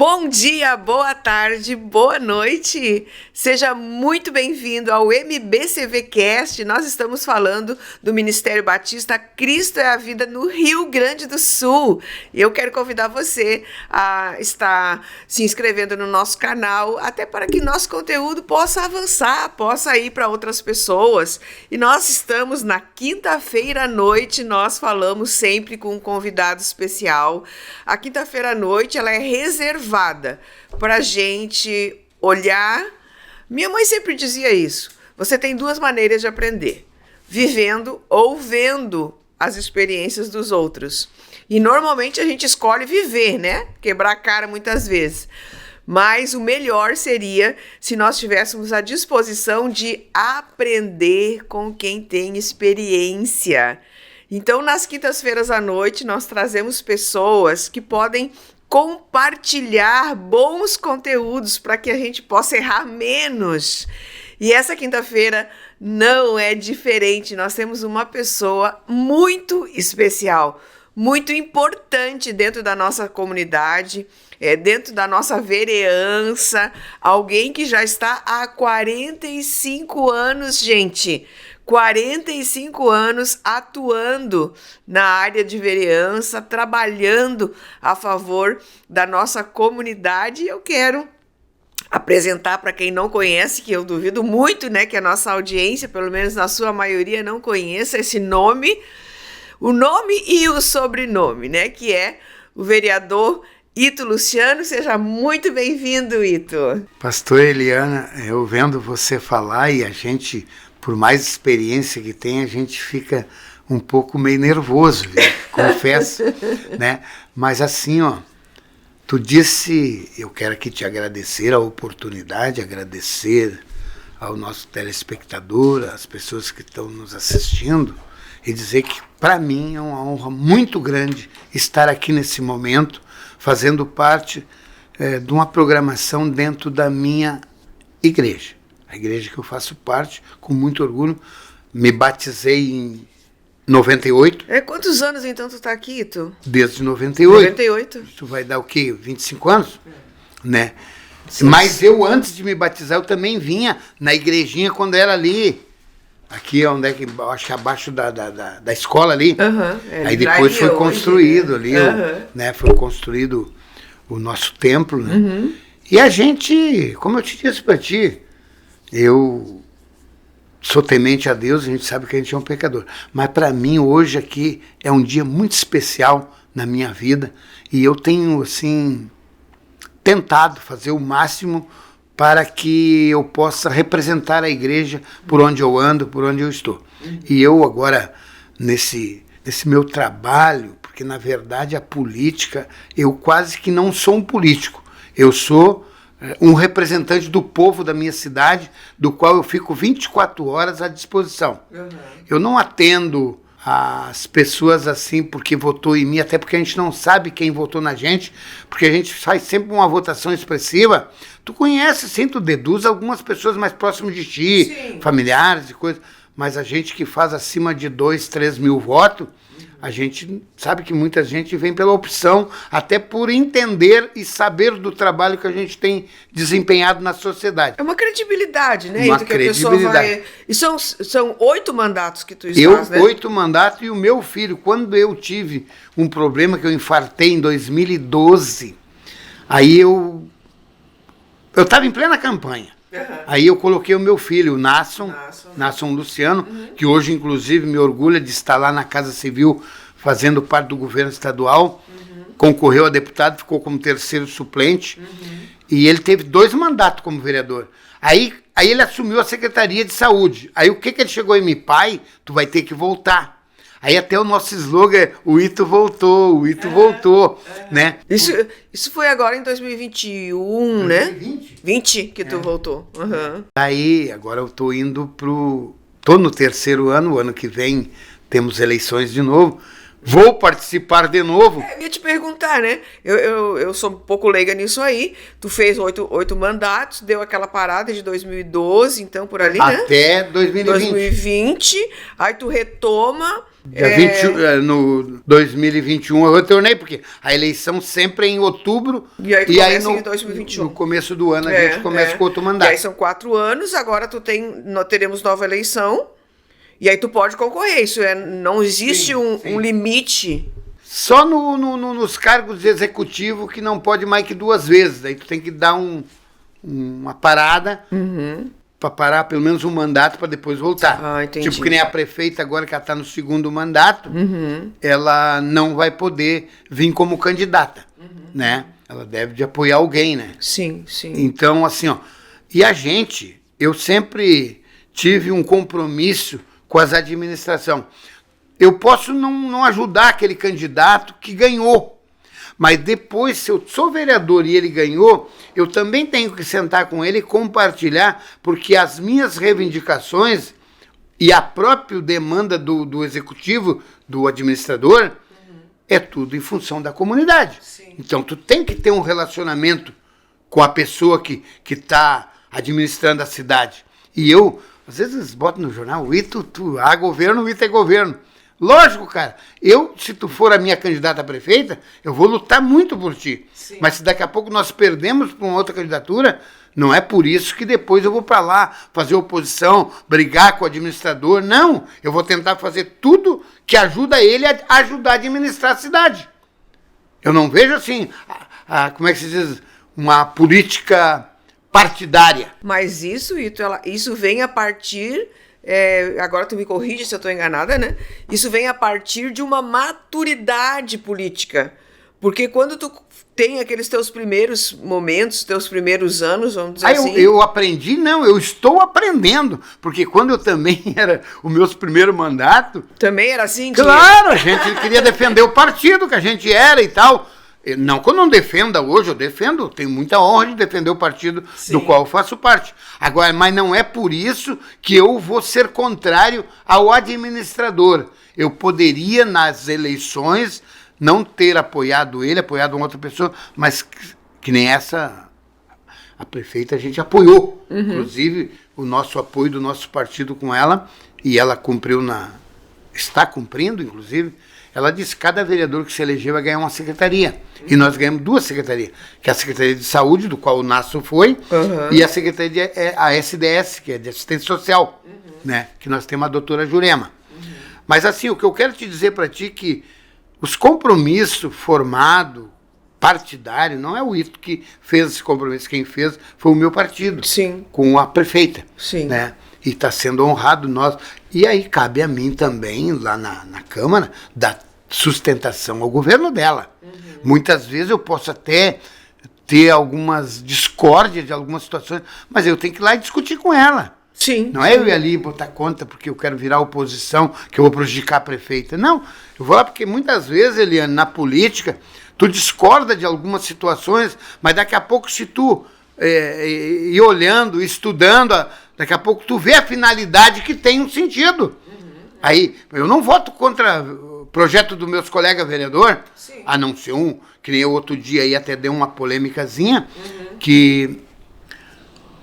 Bom dia, boa tarde, boa noite. Seja muito bem-vindo ao MBCVcast. Nós estamos falando do Ministério Batista Cristo é a Vida no Rio Grande do Sul. E eu quero convidar você a estar se inscrevendo no nosso canal, até para que nosso conteúdo possa avançar, possa ir para outras pessoas. E nós estamos na quinta-feira à noite, nós falamos sempre com um convidado especial. A quinta-feira à noite, ela é reservada para a gente olhar. Minha mãe sempre dizia isso. Você tem duas maneiras de aprender: vivendo ou vendo as experiências dos outros. E normalmente a gente escolhe viver, né? Quebrar a cara muitas vezes. Mas o melhor seria se nós tivéssemos a disposição de aprender com quem tem experiência. Então, nas quintas-feiras à noite, nós trazemos pessoas que podem compartilhar bons conteúdos para que a gente possa errar menos. E essa quinta-feira não é diferente. Nós temos uma pessoa muito especial, muito importante dentro da nossa comunidade, dentro da nossa vereança, alguém que já está há 45 anos, gente. 45 anos atuando na área de vereança, trabalhando a favor da nossa comunidade. E eu quero apresentar para quem não conhece, que eu duvido muito, né, que a nossa audiência, pelo menos na sua maioria, não conheça esse nome, o nome e o sobrenome, né, que é o vereador Ito Luciano. Seja muito bem-vindo, Ito. Pastor Eliana, eu vendo você falar e a gente, por mais experiência que tem, a gente fica um pouco meio nervoso, viu? Confesso, né? Mas assim, ó, tu disse, eu quero aqui te agradecer a oportunidade, agradecer ao nosso telespectador, às pessoas que estão nos assistindo, e dizer que para mim é uma honra muito grande estar aqui nesse momento, fazendo parte de uma programação dentro da minha igreja. A igreja que eu faço parte, com muito orgulho. Me batizei em 98. Quantos anos então tu tá aqui, Ito? Desde 98. 98. Tu vai dar o quê? 25 anos? Né? Sim. Mas eu, antes de me batizar, eu também vinha na igrejinha quando era ali. Aqui, onde é que, acho que abaixo da escola ali. Aí depois foi construído ali, né? Foi construído o nosso templo, né? E a gente, como eu te disse para ti, eu sou temente a Deus, a gente sabe que a gente é um pecador. Mas para mim, hoje aqui, é um dia muito especial na minha vida. E eu tenho, assim, tentado fazer o máximo para que eu possa representar a igreja por onde eu ando, por onde eu estou. E eu agora, nesse meu trabalho, porque na verdade a política, eu quase que não sou um político. Eu sou um representante do povo da minha cidade, do qual eu fico 24 horas à disposição. Eu não atendo as pessoas assim porque votou em mim, até porque a gente não sabe quem votou na gente, porque a gente faz sempre uma votação expressiva. Tu conhece, sim, tu deduz algumas pessoas mais próximas de ti, sim, familiares e coisas, mas a gente que faz acima de 2, 3 mil votos, a gente sabe que muita gente vem pela opção, até por entender e saber do trabalho que a gente tem desempenhado na sociedade. É uma credibilidade, né? Uma que credibilidade. A pessoa vai... E são 8 mandatos que tu estás, né? 8 mandatos, e o meu filho, quando eu tive um problema que eu infartei em 2012, aí eu estava em plena campanha. Aí eu coloquei o meu filho, o Nasson Luciano, que hoje, inclusive, me orgulha de estar lá na Casa Civil, fazendo parte do governo estadual, concorreu a deputado, ficou como terceiro suplente, e ele teve 2 mandatos como vereador. Aí ele assumiu a Secretaria de Saúde. Aí o que ele chegou em mim? Pai, tu vai ter que voltar. Aí até o nosso slogan, o Ito voltou, né? Isso foi agora em 2021, né? 20 que tu voltou. Aí, agora eu tô indo tô no terceiro ano, o ano que vem temos eleições de novo, Vou participar de novo. Eu ia te perguntar, né? Eu sou um pouco leiga nisso aí. Tu fez 8 mandatos, deu aquela parada de 2012, então por ali, né? Até 2020. 2020, aí tu retoma. No 2021 eu retornei, porque a eleição sempre é em outubro. E aí tu começa em 2021. No começo do ano a gente começa com outro mandato. E aí são 4 anos, agora nós teremos nova eleição. E aí tu pode concorrer, não existe um limite. Só nos cargos de executivo que não pode mais que 2 vezes. Aí tu tem que dar uma parada para parar pelo menos um mandato para depois voltar. Ah, entendi. Tipo que nem a prefeita agora que ela está no 2º mandato, ela não vai poder vir como candidata, né? Ela deve de apoiar alguém, né? Sim, sim. Então, assim, ó, e eu sempre tive um compromisso com as administrações. Eu posso não ajudar aquele candidato que ganhou, mas depois, se eu sou vereador e ele ganhou, eu também tenho que sentar com ele e compartilhar, porque as minhas reivindicações e a própria demanda do executivo, do administrador, é tudo em função da comunidade. Sim. Então, tu tem que ter um relacionamento com a pessoa que está administrando a cidade. E eu, às vezes, boto no jornal, o Ito, há governo, o Ito é governo. Lógico, cara, se tu for a minha candidata a prefeita, eu vou lutar muito por ti. Sim. Mas se daqui a pouco nós perdemos para uma outra candidatura, não é por isso que depois eu vou para lá fazer oposição, brigar com o administrador. Não, eu vou tentar fazer tudo que ajuda ele a ajudar a administrar a cidade. Eu não vejo assim, como é que se diz, uma política partidária. Mas isso vem a partir... agora tu me corrige se eu estou enganada, né? Isso vem a partir de uma maturidade política. Porque quando tu tem aqueles teus primeiros momentos, teus primeiros anos, vamos dizer assim... Eu aprendi? Não, eu estou aprendendo. Porque quando eu também era o meu primeiro mandato... Também era assim? Claro, a gente queria defender o partido que a gente era e tal. Não que eu não defenda hoje, eu defendo, tenho muita honra de defender o partido do qual eu faço parte. Agora, mas não é por isso que eu vou ser contrário ao administrador. Eu poderia, nas eleições, não ter apoiado ele, apoiado uma outra pessoa, mas que nem essa, a prefeita, a gente apoiou. Inclusive, o nosso apoio do nosso partido com ela, e ela está cumprindo, inclusive. Ela disse que cada vereador que se elegeu vai ganhar uma secretaria. E nós ganhamos 2 secretarias, que é a Secretaria de Saúde, do qual o Nasso foi, e a Secretaria a SDS, que é de Assistência Social, né? Que nós temos a doutora Jurema. Mas assim, o que eu quero te dizer para ti é que os compromissos formados, partidário, não é o Ito que fez esse compromisso, quem fez foi o meu partido, Sim. com a prefeita. Sim. Né? E está sendo honrado nós. E aí cabe a mim também, lá na Câmara, dar sustentação ao governo dela. Muitas vezes eu posso até ter algumas discórdias de algumas situações, mas eu tenho que ir lá e discutir com ela. Sim. Não é eu ir ali botar conta porque eu quero virar oposição, que eu vou prejudicar a prefeita. Não, eu vou lá porque muitas vezes, Eliane, na política, tu discorda de algumas situações, mas daqui a pouco se tu ir olhando, estudando, daqui a pouco tu vê a finalidade que tem um sentido. Aí, eu não voto contra o projeto dos meus colegas vereadores, a não ser um, que nem eu outro dia aí até deu uma polêmicazinha, que...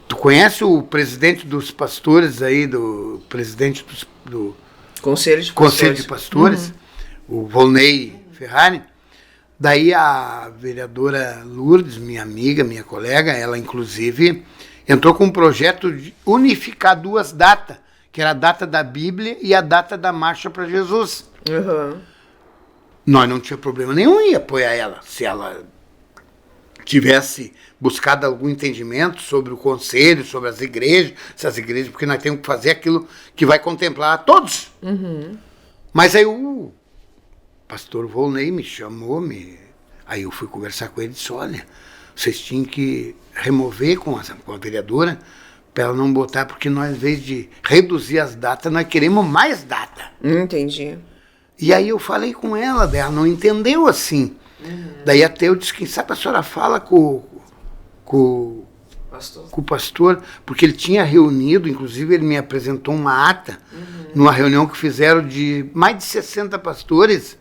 Tu conhece o presidente dos pastores aí, do presidente do Conselho de Pastores, o Volney Ferrari? Daí a vereadora Lourdes, minha amiga, minha colega, ela inclusive entrou com um projeto de unificar 2 datas, que era a data da Bíblia e a data da Marcha para Jesus. Nós não tinha problema nenhum em apoiar ela, se ela tivesse buscado algum entendimento sobre o conselho, sobre as igrejas, porque nós temos que fazer aquilo que vai contemplar a todos. Mas aí o pastor Volney me chamou, aí eu fui conversar com ele e disse, olha, vocês tinham que remover com a vereadora para ela não botar, porque nós, em vez de reduzir as datas, nós queremos mais data. Entendi. E aí eu falei com ela, ela não entendeu assim. Daí até eu disse, quem sabe a senhora fala com o pastor, porque ele tinha reunido, inclusive ele me apresentou uma ata, numa reunião que fizeram de mais de 60 pastores,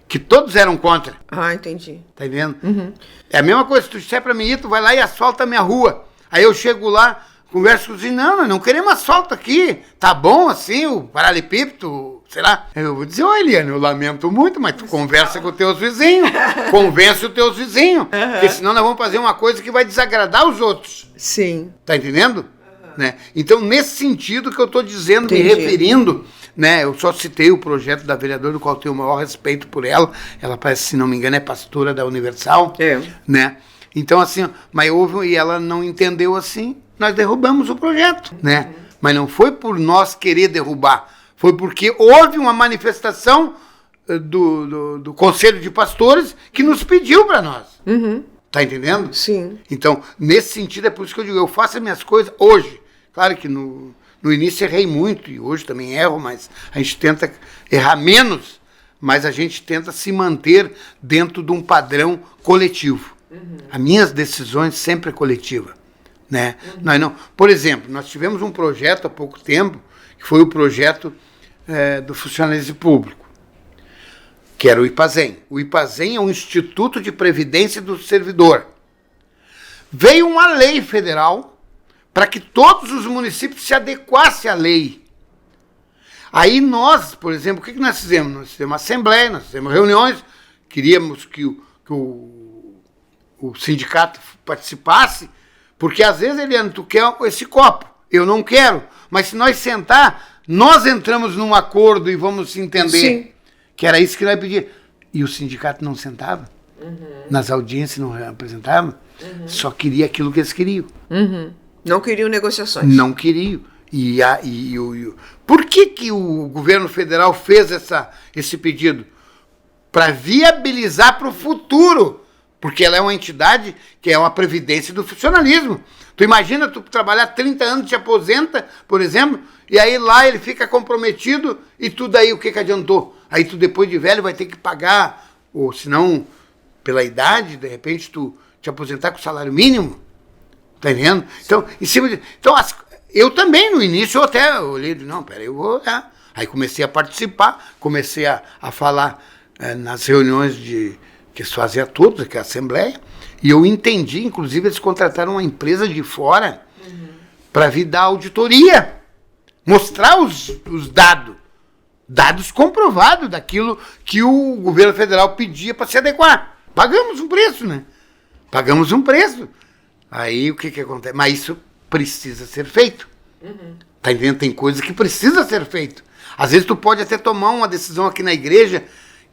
que todos eram contra. Ah, entendi. Tá entendendo? É a mesma coisa, se tu disser pra mim, tu vai lá e asfalta a minha rua. Aí eu chego lá, converso com os vizinhos, não, nós não queremos asfalto aqui. Tá bom assim, o paralelepípedo, sei lá. Eu vou dizer, Eliane, eu lamento muito, mas tu conversa com os teus vizinhos. Convence os teus vizinhos. Porque senão nós vamos fazer uma coisa que vai desagradar os outros. Sim. Tá entendendo? Né? Então, nesse sentido que eu tô dizendo, Entendi. me referindo, né? Eu só citei o projeto da vereadora, do qual tenho o maior respeito por ela. Ela parece, se não me engano, é pastora da Universal. Né? Então, assim, mas houve, e ela não entendeu assim, nós derrubamos o projeto, né? Mas não foi por nós querer derrubar, foi porque houve uma manifestação do Conselho de Pastores que nos pediu para nós. Tá entendendo? Sim. Então, nesse sentido, é por isso que eu digo, eu faço as minhas coisas hoje. Claro que no início errei muito, e hoje também erro, mas a gente tenta errar menos, mas a gente tenta se manter dentro de um padrão coletivo. As minhas decisões sempre é coletiva. Né? Nós não, por exemplo, nós tivemos um projeto há pouco tempo, que foi o projeto do funcionalismo público, que era o IPASEM. O IPASEM é um Instituto de Previdência do Servidor. Veio uma lei federal para que todos os municípios se adequassem à lei. Aí nós, por exemplo, o que nós fizemos? Nós fizemos assembleia, nós fizemos reuniões, queríamos que o sindicato participasse, porque às vezes, Eliane, tu quer esse copo, eu não quero, mas se nós sentar, nós entramos num acordo e vamos se entender. Sim. Que era isso que nós pedíamos. E o sindicato não sentava, nas audiências não apresentava, só queria aquilo que eles queriam. Não queriam negociações. Não queriam. Por que o governo federal fez esse pedido? Para viabilizar para o futuro, porque ela é uma entidade que é uma previdência do funcionalismo. Tu imagina tu trabalhar 30 anos, te aposenta, por exemplo, e aí lá ele fica comprometido e tu daí o que adiantou? Aí tu depois de velho vai ter que pagar, ou se não, pela idade, de repente tu te aposentar com salário mínimo. Tá entendendo? Então, em cima de... Então, eu também, no início, eu até olhei, não, peraí, eu vou... Aí comecei a participar, comecei a falar nas reuniões que eles faziam todos, que é a Assembleia, e eu entendi, inclusive, eles contrataram uma empresa de fora para vir dar auditoria, mostrar os dados comprovados daquilo que o governo federal pedia para se adequar. Pagamos um preço, né? Pagamos um preço. Aí o que acontece? Mas isso precisa ser feito. Tá entendendo? Tem coisa que precisa ser feito. Às vezes tu pode até tomar uma decisão aqui na igreja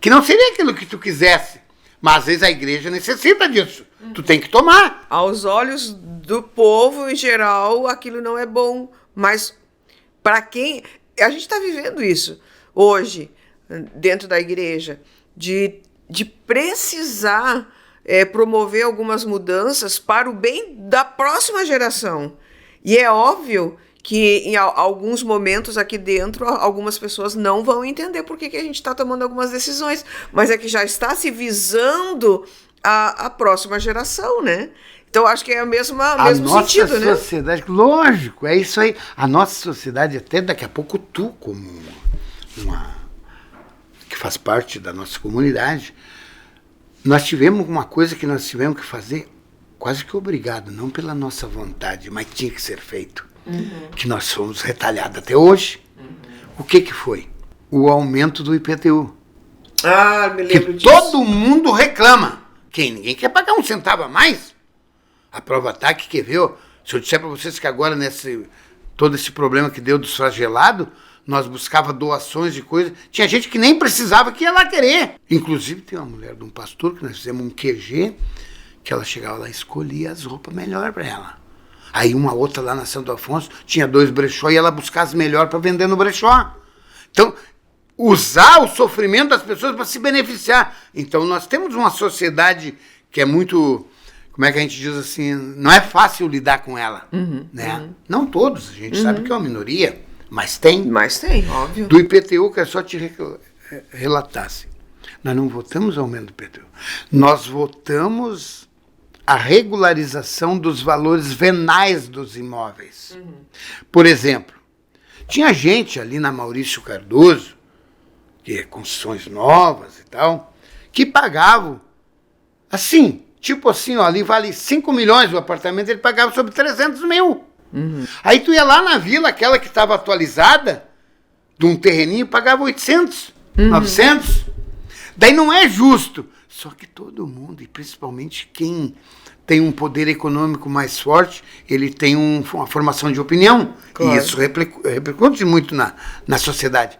que não seria aquilo que tu quisesse, mas às vezes a igreja necessita disso. Tu tem que tomar. Aos olhos do povo em geral, aquilo não é bom, mas para quem... A gente está vivendo isso hoje, dentro da igreja, de precisar promover algumas mudanças para o bem da próxima geração. E é óbvio que em alguns momentos aqui dentro, algumas pessoas não vão entender por que a gente está tomando algumas decisões, mas é que já está se visando a próxima geração, né? Então, acho que é o mesmo sentido, né? A nossa sociedade, lógico, é isso aí. A nossa sociedade, até daqui a pouco tu, como que faz parte da nossa comunidade, nós tivemos uma coisa que nós tivemos que fazer quase que obrigado, não pela nossa vontade, mas tinha que ser feito. Que nós fomos retalhados até hoje. O que foi? O aumento do IPTU. Ah, me lembro disso. Todo mundo reclama. Ninguém quer pagar um centavo a mais. A prova está que quer ver. Se eu disser para vocês que agora, todo esse problema que deu dos flagelados, nós buscava doações de coisas. Tinha gente que nem precisava, que ia lá querer. Inclusive, tem uma mulher de um pastor que nós fizemos um QG, que ela chegava lá e escolhia as roupas melhor para ela. Aí uma outra lá na Santo Afonso tinha 2 brechó e ela buscava as melhores para vender no brechó. Então, usar o sofrimento das pessoas para se beneficiar. Então, nós temos uma sociedade que é muito... Como é que a gente diz assim? Não é fácil lidar com ela. Né? Não todos, a gente sabe que é uma minoria, mas tem. Mas tem, óbvio. Do IPTU, que é só te relatar. Assim. Nós não votamos aumento do IPTU. Nós votamos a regularização dos valores venais dos imóveis. Por exemplo, tinha gente ali na Maurício Cardoso, que é construções novas e tal, que pagavam assim, tipo assim, ó, ali vale 5 milhões o apartamento, ele pagava sobre 300 mil. Aí tu ia lá na vila, aquela que estava atualizada, de um terreninho, pagava 800, 900. Daí não é justo. Só que todo mundo, e principalmente quem tem um poder econômico mais forte, ele tem uma formação de opinião. Claro. E isso repercute muito na sociedade.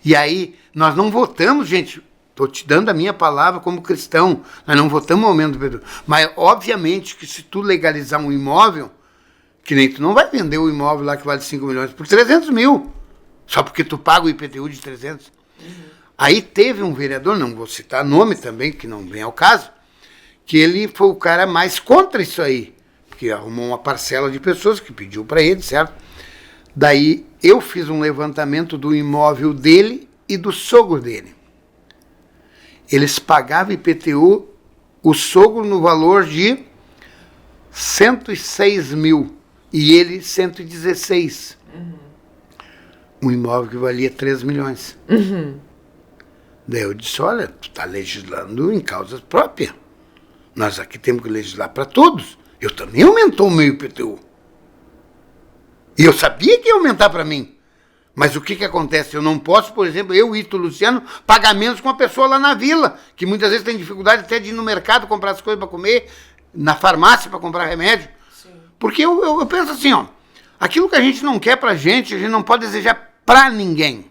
E aí, nós não votamos, gente, estou te dando a minha palavra como cristão, nós não votamos o aumento do IPTU. Mas, obviamente, que se tu legalizar um imóvel, que nem tu não vai vender o imóvel lá que vale 5 milhões por 300 mil, só porque tu paga o IPTU de 300. Aí teve um vereador, não vou citar nome também, que não vem ao caso, que ele foi o cara mais contra isso aí, porque arrumou uma parcela de pessoas que pediu para ele, certo? Daí eu fiz um levantamento do imóvel dele e do sogro dele. Eles pagavam IPTU, o sogro no valor de 106 mil e ele 116. Um imóvel que valia 3 milhões. Daí eu disse, olha, tu está legislando em causas próprias. Nós aqui temos que legislar para todos. Eu também aumentou o meu IPTU. E eu sabia que ia aumentar para mim. Mas o que acontece? Eu não posso, por exemplo, eu, Ito Luciano, pagar menos com uma pessoa lá na vila, que muitas vezes tem dificuldade até de ir no mercado comprar as coisas para comer, na farmácia para comprar remédio. Sim. Porque eu penso assim, ó, aquilo que a gente não quer pra gente, a gente não pode desejar para ninguém.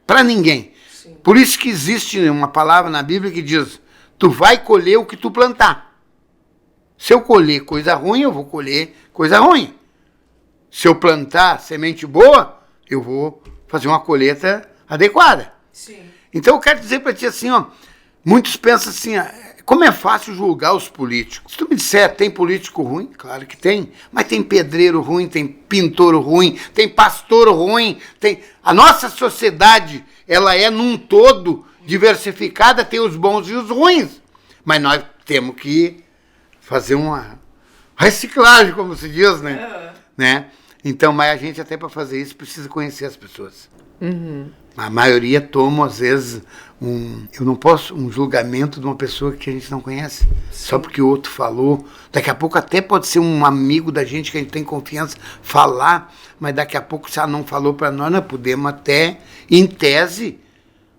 Para ninguém. Sim. Por isso que existe uma palavra na Bíblia que diz, tu vai colher o que tu plantar. Se eu colher coisa ruim, eu vou colher coisa ruim. Se eu plantar semente boa, eu vou fazer uma colheita adequada. Sim. Então eu quero dizer para ti assim, ó, muitos pensam assim, como é fácil julgar os políticos. Se tu me disser, tem político ruim? Claro que tem. Mas tem pedreiro ruim, tem pintor ruim, tem pastor ruim, tem... A nossa sociedade, ela é num todo diversificada, tem os bons e os ruins. Mas nós temos que fazer uma reciclagem, como se diz, né? Então, mas a gente até para fazer isso precisa conhecer as pessoas. A maioria toma, às vezes, eu não posso, um julgamento de uma pessoa que a gente não conhece. Sim. Só porque o outro falou. Daqui a pouco até pode ser um amigo da gente que a gente tem confiança falar, mas daqui a pouco, se ela não falou para nós podemos até, em tese,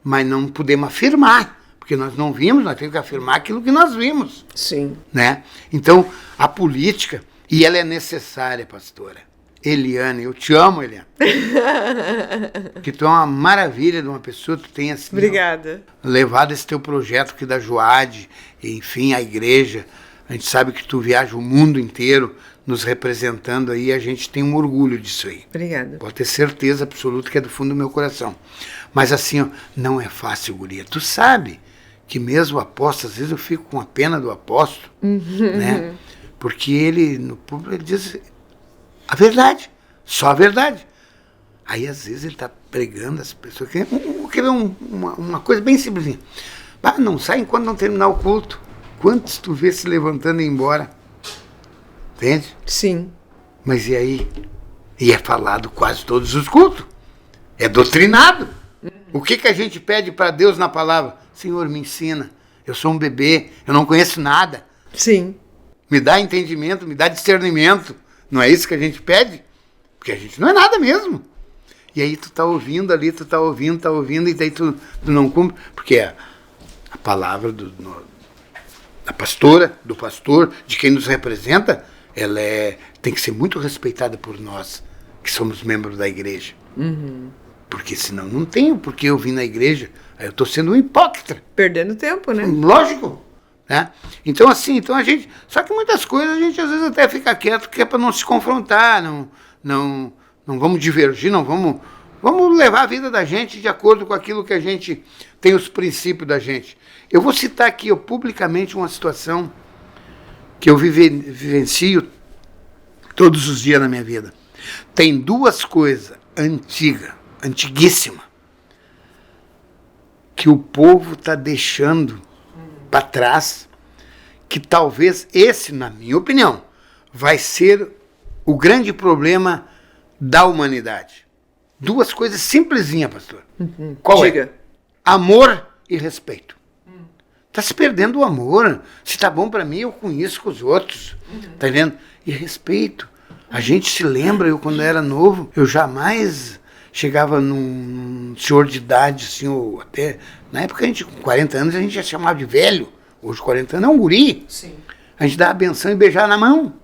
mas não podemos afirmar. Porque nós não vimos, nós temos que afirmar aquilo que nós vimos. Sim. Né? Então, a política, e ela é necessária, pastora. Eliane, eu te amo, Eliane. Que tu é uma maravilha de uma pessoa, tu tem assim... Obrigada. Levado esse teu projeto aqui da Joade, enfim, a igreja. A gente sabe que tu viaja o mundo inteiro nos representando aí, a gente tem um orgulho disso aí. Obrigada. Pode ter certeza absoluta que é do fundo do meu coração. Mas assim, ó, não é fácil, guria. Tu sabe que mesmo o apóstolo, às vezes eu fico com a pena do apóstolo, né? Porque ele, no público, ele diz... A verdade, só a verdade. Aí, às vezes, ele está pregando as pessoas. Quer ver uma coisa bem simplesinha. Não sai enquanto não terminar o culto. Quantos tu vê se levantando e indo embora? Entende? Sim. Mas e aí? E é falado quase todos os cultos. É doutrinado. O que a gente pede para Deus na palavra? Senhor, me ensina. Eu sou um bebê, eu não conheço nada. Sim. Me dá entendimento, me dá discernimento. Não é isso que a gente pede? Porque a gente não é nada mesmo. E aí tu tá ouvindo ali, tu tá ouvindo, e daí tu não cumpre. Porque a palavra da pastora, do pastor, de quem nos representa, ela tem que ser muito respeitada por nós, que somos membros da igreja. Porque senão não tenho porque eu vim na igreja. Aí eu tô sendo um hipócrita. Perdendo tempo, né? Lógico. Né? Então, assim, a gente... Só que muitas coisas a gente às vezes até fica quieto, que é para não se confrontar, não vamos divergir, vamos levar a vida da gente de acordo com aquilo que a gente tem, os princípios da gente. Eu vou citar aqui publicamente uma situação que eu vivencio todos os dias na minha vida. Tem duas coisas antiguíssimas, que o povo está deixando para trás, que talvez esse, na minha opinião, vai ser o grande problema da humanidade. Duas coisas simplesinhas, pastor. Qual Diga. É? Amor e respeito. Tá se perdendo o amor. Se tá bom para mim, eu conheço com os outros. Tá vendo? E respeito. A gente se lembra, eu quando era novo, eu jamais chegava num senhor de idade, assim, ou até... Na época, a gente, com 40 anos, a gente já chamava de velho. Hoje, 40 anos, é um guri. Sim. A gente dava a benção e beijar na mão.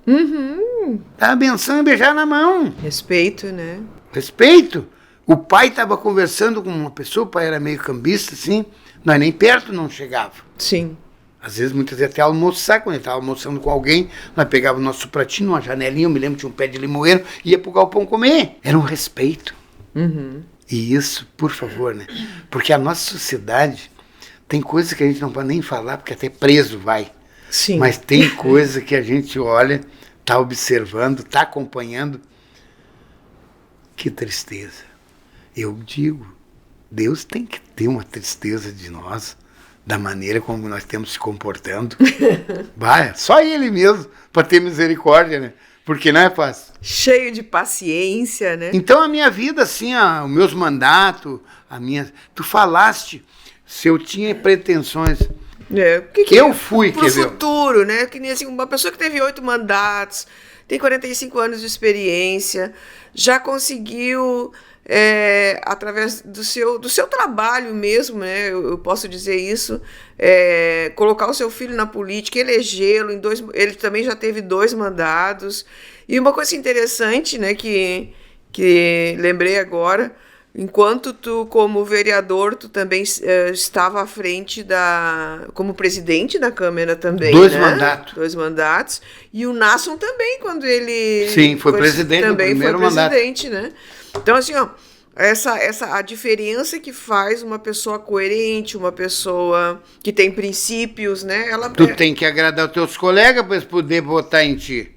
Dava a benção e beijar na mão. Respeito, né? Respeito. O pai estava conversando com uma pessoa, o pai era meio cambista, assim, nós nem perto não chegava. Sim. Às vezes, muitas vezes até almoçar, quando ele estava almoçando com alguém, nós pegávamos o nosso pratinho, uma janelinha, eu me lembro, tinha um pé de limoeiro, ia pro galpão comer. Era um respeito. E isso, por favor, né? Porque a nossa sociedade tem coisas que a gente não pode nem falar, porque até preso vai. Sim. Mas tem coisa que a gente olha, está observando, está acompanhando. Que tristeza. Eu digo, Deus tem que ter uma tristeza de nós, da maneira como nós temos se comportando. Vai, só Ele mesmo, para ter misericórdia, né? Porque não é fácil. Cheio de paciência, né? Então a minha vida, assim, os meus mandatos, tu falaste, se eu tinha pretensões... eu fui, pro futuro, né? Que nem assim, uma pessoa que teve 8 mandatos, tem 45 anos de experiência, já conseguiu, através do seu trabalho mesmo, né? Eu posso dizer isso, colocar o seu filho na política, elegê-lo ele também já teve 2 mandatos. E uma coisa interessante, né, que lembrei agora, enquanto tu, como vereador, tu também estava à frente como presidente da Câmara também, 2 mandatos. 2 mandatos. E o Nasson também, quando ele... Sim, foi presidente do primeiro mandato. Também foi presidente, né? Então, assim, ó, a diferença que faz uma pessoa coerente, uma pessoa que tem princípios, né? Tu tem que agradar os teus colegas para eles poderem votar em ti.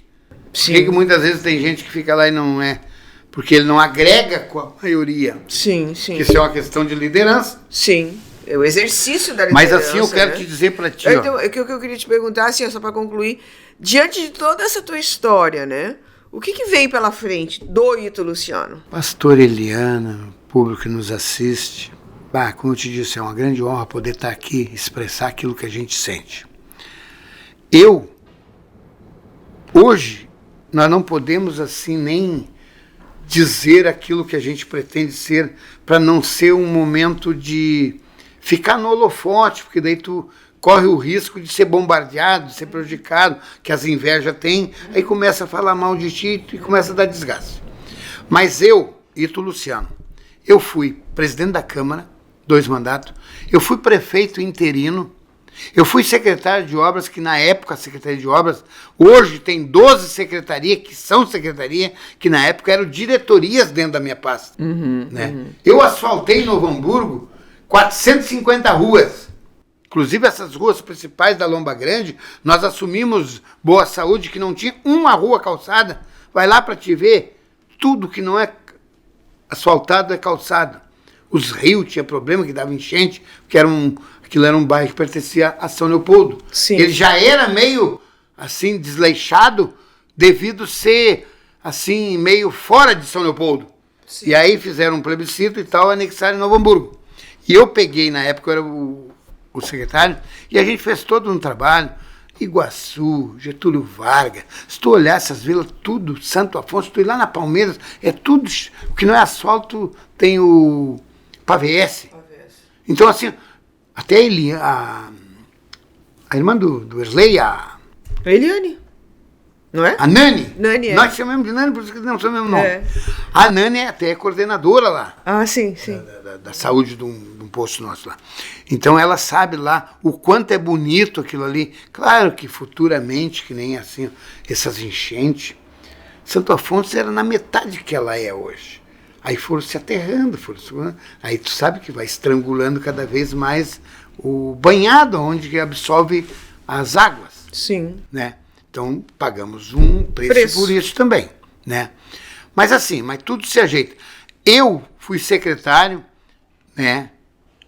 Sim. Por que muitas vezes tem gente que fica lá e não é? Porque ele não agrega com a maioria. Sim, sim. Que isso é uma questão de liderança. Sim, é o exercício da liderança. Mas assim eu quero te dizer para ti, então, o que eu queria te perguntar, assim, só para concluir, diante de toda essa tua história, né? O que vem pela frente do Ítalo Luciano? Pastor Eliana, público que nos assiste, como eu te disse, é uma grande honra poder estar aqui, expressar aquilo que a gente sente. Hoje, nós não podemos assim nem dizer aquilo que a gente pretende ser, para não ser um momento de ficar no holofote, porque daí tu corre o risco de ser bombardeado, de ser prejudicado, que as invejas têm, aí começa a falar mal de ti e começa a dar desgaste. Mas Ítalo Luciano, eu fui presidente da Câmara, 2 mandatos, eu fui prefeito interino, eu fui secretário de obras, que na época a Secretaria de Obras, hoje tem 12 secretarias, que são secretarias, que na época eram diretorias dentro da minha pasta. Eu asfaltei em Novo Hamburgo 450 ruas. Inclusive essas ruas principais da Lomba Grande, nós assumimos Boa Saúde, que não tinha uma rua calçada. Vai lá para te ver, tudo que não é asfaltado é calçado. Os rios tinha problema, que dava enchente, porque aquilo era um bairro que pertencia a São Leopoldo. Sim. Ele já era meio, assim, desleixado, devido ser, assim, meio fora de São Leopoldo. Sim. E aí fizeram um plebiscito e tal, anexaram em Novo Hamburgo. E eu peguei, na época, eu era o secretário, e a gente fez todo um trabalho, Iguaçu, Getúlio Vargas, se tu olhar essas vilas, tudo, Santo Afonso, tu ir lá na Palmeiras, é tudo, o que não é asfalto tem o PAVS. Então, assim, até ele, a irmã do Erlei, a Eliane, não é? A Nani. Nani, Nós chamamos de Nani, por isso que não somos o mesmo nome. A Nani é até coordenadora lá. Ah, sim, sim. Da saúde de um posto nosso lá. Então ela sabe lá o quanto é bonito aquilo ali. Claro que futuramente, que nem assim, essas enchentes, Santo Afonso era na metade que ela é hoje. Aí foram se aterrando, aí tu sabe que vai estrangulando cada vez mais o banhado, onde absorve as águas. Sim. Né? Então pagamos um preço por isso também. Né? Mas assim, mas tudo se ajeita. Eu fui secretário, né,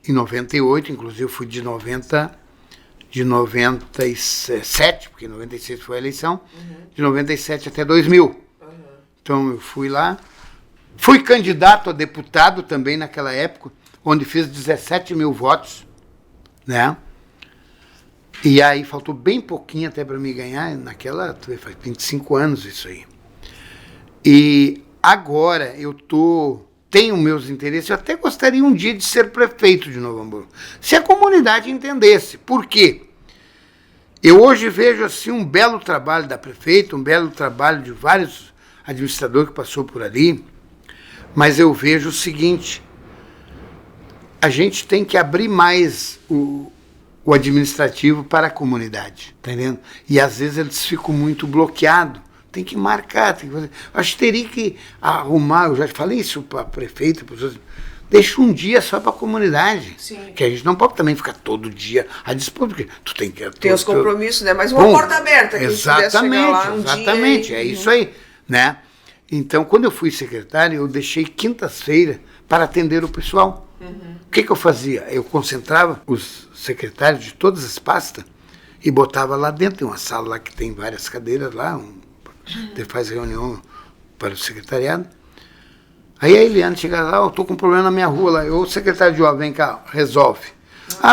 em 98, inclusive fui de 97, porque em 96 foi a eleição, de 97 até 2000. Então eu fui lá, fui candidato a deputado também naquela época, onde fiz 17 mil votos, né? E aí faltou bem pouquinho até para me ganhar, faz 25 anos isso aí. E agora tenho meus interesses, eu até gostaria um dia de ser prefeito de Novo Hamburgo. Se a comunidade entendesse. Por quê? Eu hoje vejo assim um belo trabalho da prefeita, um belo trabalho de vários administradores que passou por ali, mas eu vejo o seguinte, a gente tem que abrir mais o administrativo para a comunidade, tá entendendo? E às vezes eles ficam muito bloqueados. Tem que marcar, tem que fazer. Acho que teria que arrumar, eu já falei isso para a prefeita, para os outros. Deixa um dia só para a comunidade. Sim. Que a gente não pode também ficar todo dia a dispor, porque tu tem que... Tem os compromissos, né? Mas uma porta aberta. Que exatamente, lá exatamente, dia é isso aí, né? Então, quando eu fui secretário, eu deixei quintas-feiras para atender o pessoal. O que eu fazia? Eu concentrava os secretários de todas as pastas e botava lá dentro, tem uma sala lá que tem várias cadeiras lá, faz reunião para o secretariado. Aí a Eliane chega lá, eu estou com um problema na minha rua lá, o secretário de obra, vem cá, resolve.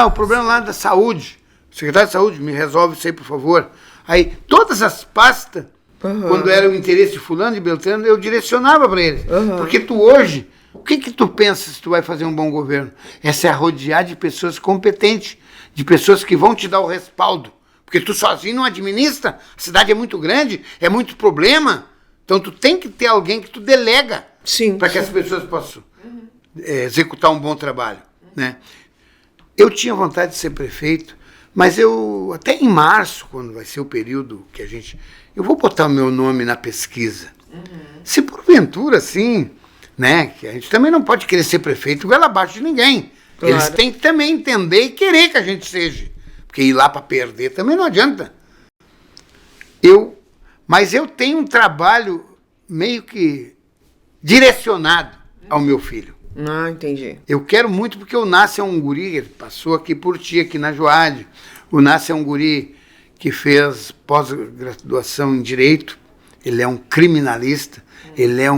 O problema lá da saúde, o secretário de saúde, me resolve isso aí, por favor. Aí todas as pastas, quando era o interesse de fulano e beltrano, eu direcionava para eles. Porque tu hoje, o que tu pensa se tu vai fazer um bom governo? É se rodear de pessoas competentes, de pessoas que vão te dar o respaldo. Porque tu sozinho não administra, a cidade é muito grande, é muito problema, então tu tem que ter alguém que tu delega para que as pessoas possam executar um bom trabalho. Né? Eu tinha vontade de ser prefeito, mas eu, até em março, quando vai ser o período que eu vou botar o meu nome na pesquisa. Se porventura, assim, né, que a gente também não pode querer ser prefeito goela abaixo de ninguém. Claro. Eles têm que também entender e querer que a gente seja. Porque ir lá para perder também não adianta. Mas eu tenho um trabalho meio que direcionado ao meu filho. Entendi. Eu quero muito porque o Nácio é um guri, ele passou aqui por ti, aqui na Joade. O Nácio é um guri que fez pós-graduação em Direito. Ele é um criminalista. Ele é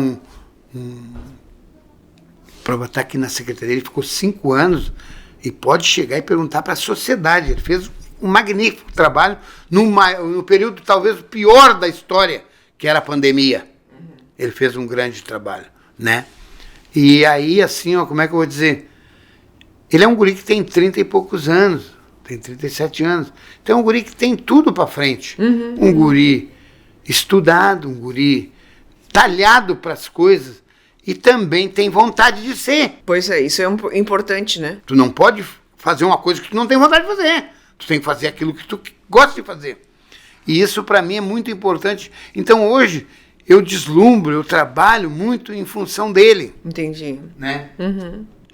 para botar aqui na secretaria, ele ficou 5 anos e pode chegar e perguntar para a sociedade. Ele fez um magnífico trabalho no período talvez o pior da história, que era a pandemia. Ele fez um grande trabalho, né? E aí, assim, como é que eu vou dizer? Ele é um guri que tem 30 e poucos anos, tem 37 anos. Então é um guri que tem tudo para frente. Um guri estudado, um guri talhado para as coisas e também tem vontade de ser. Pois é, isso é importante, né? Tu não pode fazer uma coisa que tu não tem vontade de fazer. Tu tem que fazer aquilo que tu gosta de fazer. E isso para mim é muito importante. Então hoje eu deslumbro, eu trabalho muito em função dele. Entendi. Né?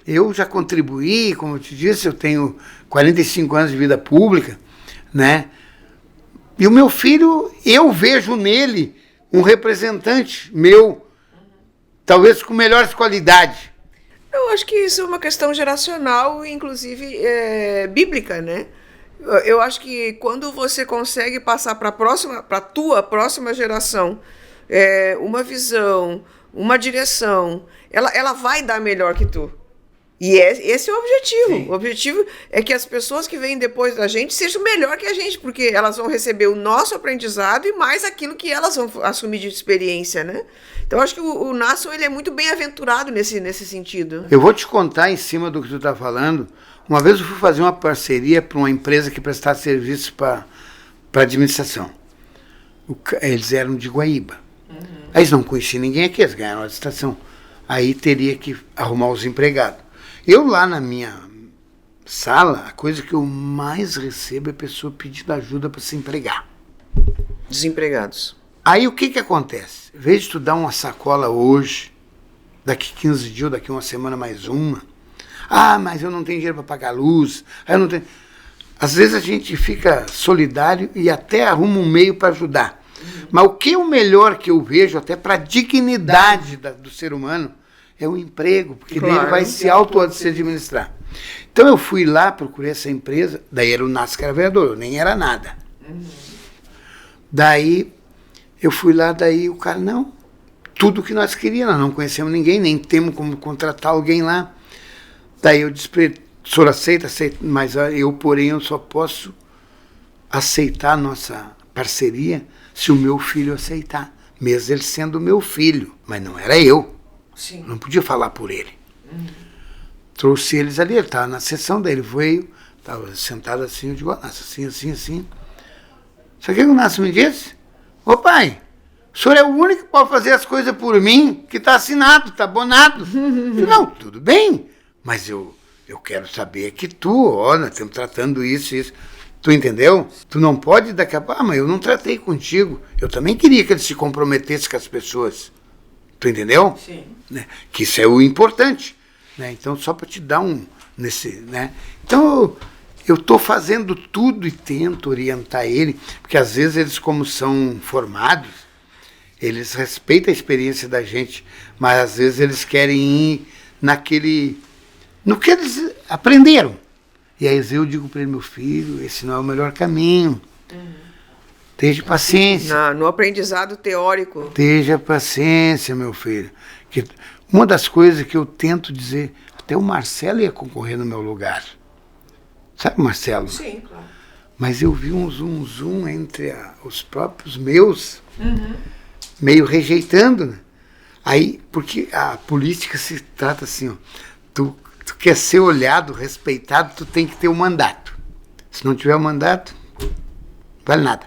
Eu já contribuí, como eu te disse, eu tenho 45 anos de vida pública, né? E o meu filho, eu vejo nele um representante meu, talvez com melhores qualidades. Eu acho que isso é uma questão geracional, inclusive bíblica, né? Eu acho que quando você consegue passar para a tua próxima geração uma visão, uma direção, ela vai dar melhor que tu. E esse é o objetivo. Sim. O objetivo é que as pessoas que vêm depois da gente sejam melhor que a gente, porque elas vão receber o nosso aprendizado e mais aquilo que elas vão assumir de experiência, né? Então, acho que o Nácio, ele é muito bem-aventurado nesse sentido. Eu vou te contar em cima do que tu está falando. Uma vez eu fui fazer uma parceria para uma empresa que prestava serviço para administração. Eles eram de Guaíba. Aí eles não conheciam ninguém aqui, eles ganharam a licitação. Aí teria que arrumar os empregados. Eu lá na minha sala, a coisa que eu mais recebo é pessoa pedindo ajuda para se empregar. Desempregados. Aí o que acontece? Em vez de tu dar uma sacola hoje, daqui 15 dias, daqui uma semana mais uma, mas eu não tenho dinheiro para pagar a luz, eu não tenho... Às vezes a gente fica solidário e até arruma um meio para ajudar. Mas o que é o melhor que eu vejo, até para a dignidade do ser humano, é o emprego, porque daí ele vai se auto-administrar. Então eu fui lá, procurei essa empresa, daí era o Nácio que era vereador, eu nem era nada. Daí eu fui lá, daí o cara, não, tudo que nós queríamos, nós não conhecemos ninguém, nem temos como contratar alguém lá. Daí eu disse para ele, o senhor aceita, mas porém eu só posso aceitar a nossa parceria se o meu filho aceitar, mesmo ele sendo meu filho, mas não era eu. Sim. Não podia falar por ele. Trouxe eles ali, ele estava na sessão, daí ele veio, estava sentado assim, eu digo, Nácio, assim. Sabe o que o Nácio me disse? Ô pai, o senhor é o único que pode fazer as coisas por mim, que está assinado, está abonado. Eu digo, não, tudo bem, mas eu quero saber que nós estamos tratando isso. Tu entendeu? Tu não pode daqui a pouco, mas eu não tratei contigo. Eu também queria que ele se comprometesse com as pessoas. Tu entendeu? Sim. Né? Que isso é o importante. Né? Então, só para te dar né? Então, eu estou fazendo tudo e tento orientar ele, porque às vezes eles, como são formados, eles respeitam a experiência da gente, mas às vezes eles querem ir no que eles aprenderam. E aí eu digo para ele, meu filho, esse não é o melhor caminho. Esteja paciência. No aprendizado teórico. Esteja paciência, meu filho. Que uma das coisas que eu tento dizer, até o Marcelo ia concorrer no meu lugar. Sabe o Marcelo? Sim, claro. Mas eu vi um zoom entre os próprios meus, meio rejeitando. Né? Aí, porque a política se trata assim, ó, tu quer ser olhado, respeitado, tu tem que ter um mandato. Se não tiver o mandato, não vale nada.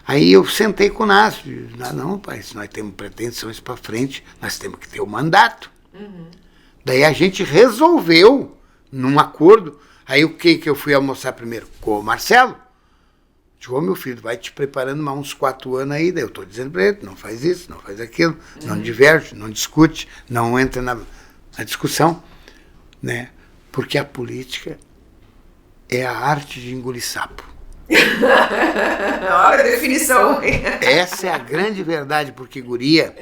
Aí eu sentei com o Nácio, disse, não, pai, se nós temos pretensões para frente, nós temos que ter o mandato. Daí a gente resolveu, num acordo, aí o que eu fui almoçar primeiro? Com o Marcelo. Digo, meu filho, vai te preparando mais uns 4 anos aí, daí eu estou dizendo para ele, não faz isso, não faz aquilo, não diverge, não discute, não entra na discussão. Né? Porque a política é a arte de engolir sapo. Olha a definição. Essa é a grande verdade, porque, guria,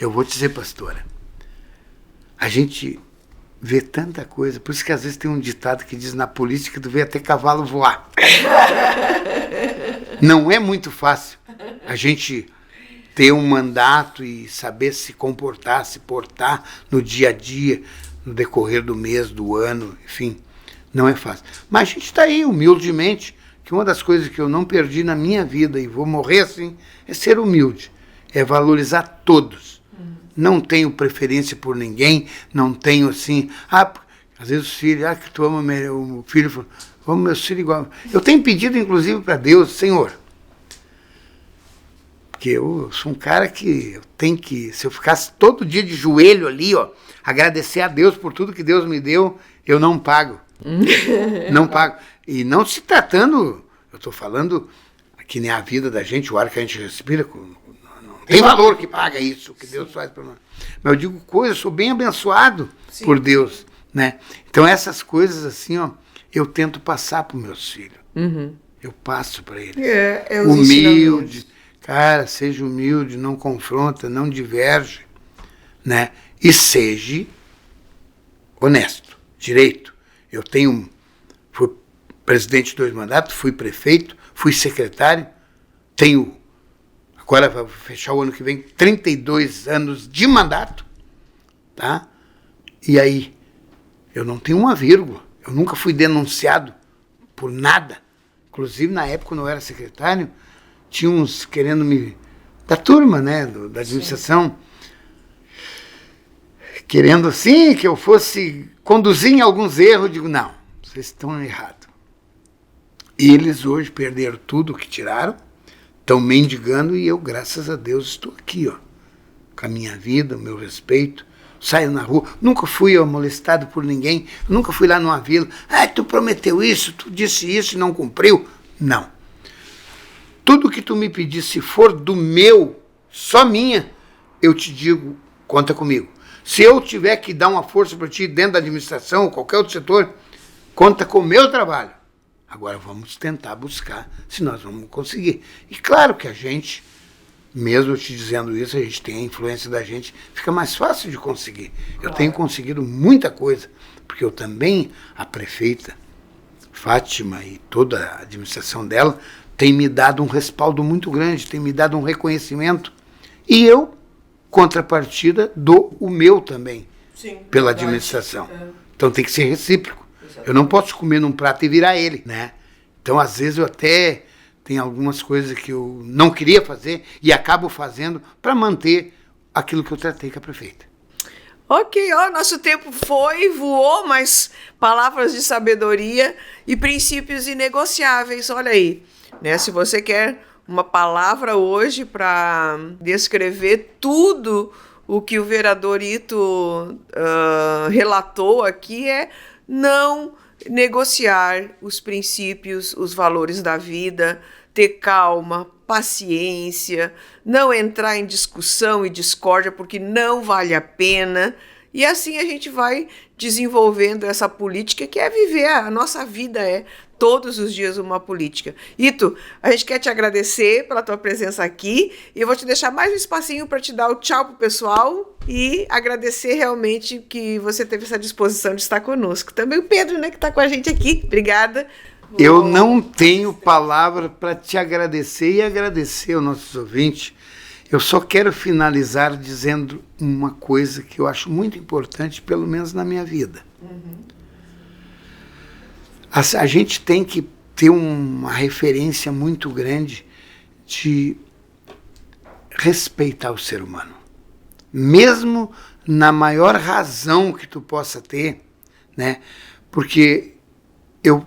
eu vou te dizer, pastora, a gente vê tanta coisa, por isso que às vezes tem um ditado que diz, na política tu vê até cavalo voar. Não é muito fácil a gente ter um mandato e saber se comportar, se portar no dia a dia, no decorrer do mês, do ano, enfim, não é fácil. Mas a gente está aí, humildemente, que uma das coisas que eu não perdi na minha vida, e vou morrer assim, é ser humilde, é valorizar todos. Não tenho preferência por ninguém, não tenho assim, às vezes os filhos, que tu ama o filho, fala, amo meus filhos igual. Eu tenho pedido, inclusive, para Deus, Senhor, porque eu sou um cara que eu tenho que, se eu ficasse todo dia de joelho ali, ó, agradecer a Deus por tudo que Deus me deu, eu não pago. Não pago. E não se tratando, eu estou falando que nem a vida da gente, o ar que a gente respira, não tem valor que paga isso, que Deus faz para nós. Mas eu digo coisas, eu sou bem abençoado por Deus. Né? Então essas coisas assim, ó, eu tento passar para os meus filhos. Eu passo para eles. Humilde. Cara, seja humilde, não confronta, não diverge. Né? E seja honesto, direito. Eu fui presidente de 2 mandatos, fui prefeito, fui secretário, agora vai fechar o ano que vem, 32 anos de mandato, tá? E aí, eu não tenho uma vírgula, eu nunca fui denunciado por nada. Inclusive, na época, quando eu era secretário, tinha uns querendo da turma, né, da administração, querendo assim que eu fosse conduzir em alguns erros. Eu digo, não, vocês estão errados. E eles hoje perderam tudo que tiraram, estão mendigando, e eu, graças a Deus, estou aqui, ó, com a minha vida, o meu respeito, saio na rua, nunca fui molestado por ninguém, nunca fui lá numa vila, tu prometeu isso, tu disse isso e não cumpriu. Não. Tudo que tu me pedir, se for do meu, só minha, eu te digo, conta comigo. Se eu tiver que dar uma força para ti dentro da administração ou qualquer outro setor, conta com o meu trabalho. Agora vamos tentar buscar se nós vamos conseguir. E claro que a gente, mesmo te dizendo isso, a gente tem a influência da gente, fica mais fácil de conseguir. Eu tenho conseguido muita coisa, porque eu também, a prefeita Fátima e toda a administração dela, tem me dado um respaldo muito grande, tem me dado um reconhecimento. E eu, contrapartida, dou o meu também, pela administração. Então tem que ser recíproco. Eu não posso comer num prato e virar ele, né? Então, às vezes, eu até tenho algumas coisas que eu não queria fazer e acabo fazendo para manter aquilo que eu tratei com a prefeita. Ok, ó, nosso tempo voou, mas palavras de sabedoria e princípios inegociáveis, olha aí. Né? Se você quer uma palavra hoje para descrever tudo o que o vereador Ito relatou aqui, é não negociar os princípios, os valores da vida, ter calma, paciência, não entrar em discussão e discórdia porque não vale a pena. E assim a gente vai desenvolvendo essa política que é viver, a nossa vida é todos os dias uma política. Ito, a gente quer te agradecer pela tua presença aqui e eu vou te deixar mais um espacinho para te dar o tchau pro pessoal e agradecer realmente que você teve essa disposição de estar conosco. Também o Pedro, né, que está com a gente aqui. Obrigada. Eu não tenho palavra para te agradecer e agradecer aos nossos ouvintes. Eu só quero finalizar dizendo uma coisa que eu acho muito importante, pelo menos na minha vida. A gente tem que ter uma referência muito grande de respeitar o ser humano. Mesmo na maior razão que tu possa ter, né? Porque eu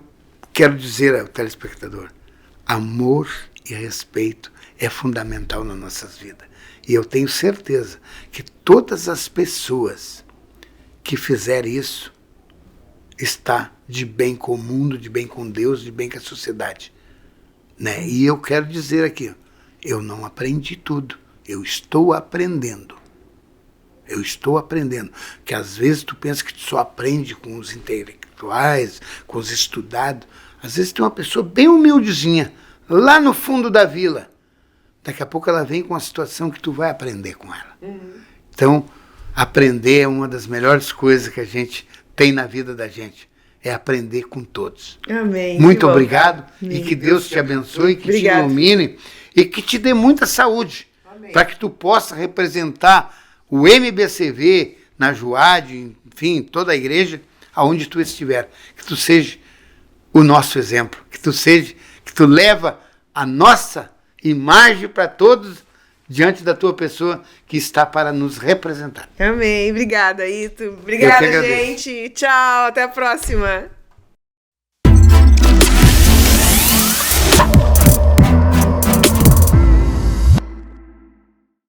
quero dizer ao telespectador, amor e respeito é fundamental nas nossas vidas. E eu tenho certeza que todas as pessoas que fizerem isso está de bem com o mundo, de bem com Deus, de bem com a sociedade. Né? E eu quero dizer aqui, eu não aprendi tudo, eu estou aprendendo. Eu estou aprendendo. Que às vezes tu pensa que tu só aprende com os intelectuais, com os estudados. Às vezes tem uma pessoa bem humildezinha, lá no fundo da vila. Daqui a pouco ela vem com uma situação que tu vai aprender com ela. Então, aprender é uma das melhores coisas que a gente tem na vida da gente. É aprender com todos. Amém. Muito obrigado. E que Deus te abençoe, que te ilumine e que te dê muita saúde. Para que tu possa representar o MBCV na Juad, enfim, toda a igreja, aonde tu estiver. Que tu seja o nosso exemplo. Que tu leva a nossa imagem para todos diante da tua pessoa que está para nos representar. Amém. Obrigada, Ito. Obrigada, gente. Tchau. Até a próxima.